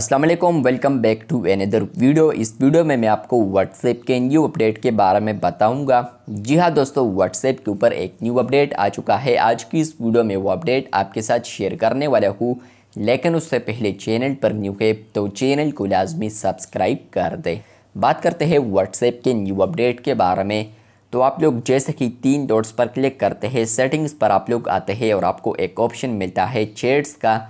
अस्सलाम वालेकुम, welcome back to another video. Video वीडियो में मैं आपको व्हाट्सएप के न्यू अपडेट के बारे में बताऊंगा। जी हाँ दोस्तों, व्हाट्सएप के ऊपर एक न्यू अपडेट आ चुका है। आज की इस वीडियो में वो अपडेट आपके साथ शेयर करने वाला हूँ, लेकिन उससे पहले चैनल पर न्यू है तो चैनल को लाजमी सब्सक्राइब कर दें। बात करते हैं व्हाट्सएप के न्यू अपडेट के बारे में। तो आप लोग जैसे कि 3 डॉट्स पर क्लिक करते हैं, सेटिंग्स पर आप लोग आते हैं और आपको एक ऑप्शन मिलता है चैट्स का।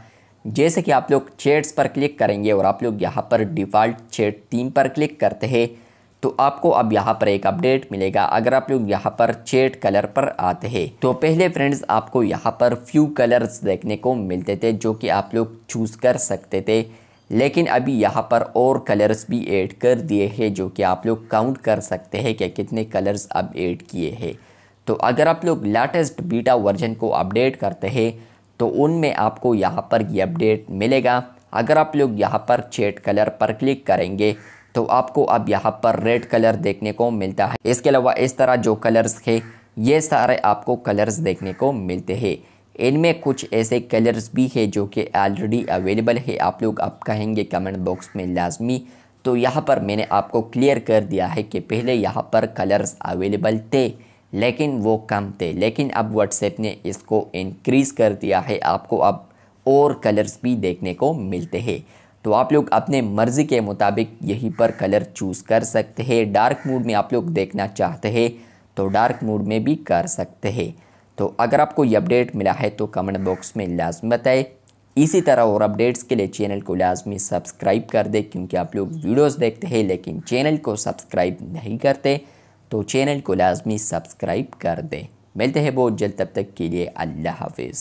जैसे कि आप लोग चैट्स पर क्लिक करेंगे और आप लोग यहाँ पर डिफ़ॉल्ट चैट थीम पर क्लिक करते हैं तो आपको अब यहाँ पर एक अपडेट मिलेगा। अगर आप लोग यहाँ पर चैट कलर पर आते हैं तो पहले फ्रेंड्स आपको यहाँ पर फ्यू कलर्स देखने को मिलते थे जो कि आप लोग चूज़ कर सकते थे, लेकिन अभी यहाँ पर और कलर्स भी ऐड कर दिए हैं जो कि आप लोग काउंट कर सकते हैं कि कितने कलर्स अब ऐड किए हैं। तो अगर आप लोग लेटेस्ट बीटा वर्जन को अपडेट करते हैं तो उनमें आपको यहाँ पर ये अपडेट मिलेगा। अगर आप लोग यहाँ पर चैट कलर पर क्लिक करेंगे तो आपको अब यहाँ पर रेड कलर देखने को मिलता है। इसके अलावा इस तरह जो कलर्स है ये सारे आपको कलर्स देखने को मिलते हैं। इनमें कुछ ऐसे कलर्स भी है जो कि ऑलरेडी अवेलेबल है। आप लोग अब कहेंगे कमेंट बॉक्स में लाजमी, तो यहाँ पर मैंने आपको क्लियर कर दिया है कि पहले यहाँ पर कलर्स अवेलेबल थे लेकिन वो कम थे, लेकिन अब व्हाट्सएप ने इसको इंक्रीज़ कर दिया है। आपको अब और कलर्स भी देखने को मिलते हैं, तो आप लोग अपने मर्ज़ी के मुताबिक यहीं पर कलर चूज़ कर सकते हैं। डार्क मोड में आप लोग देखना चाहते हैं तो डार्क मोड में भी कर सकते हैं। तो अगर आपको ये अपडेट मिला है तो कमेंट बॉक्स में लाजमी बताएं। इसी तरह और अपडेट्स के लिए चैनल को लाजमी सब्सक्राइब कर दें, क्योंकि आप लोग वीडियोस देखते हैं लेकिन चैनल को सब्सक्राइब नहीं करते, तो चैनल को लाजमी सब्सक्राइब कर दें। मिलते हैं बहुत जल्द, तब तक के लिए अल्लाह हाफिज़।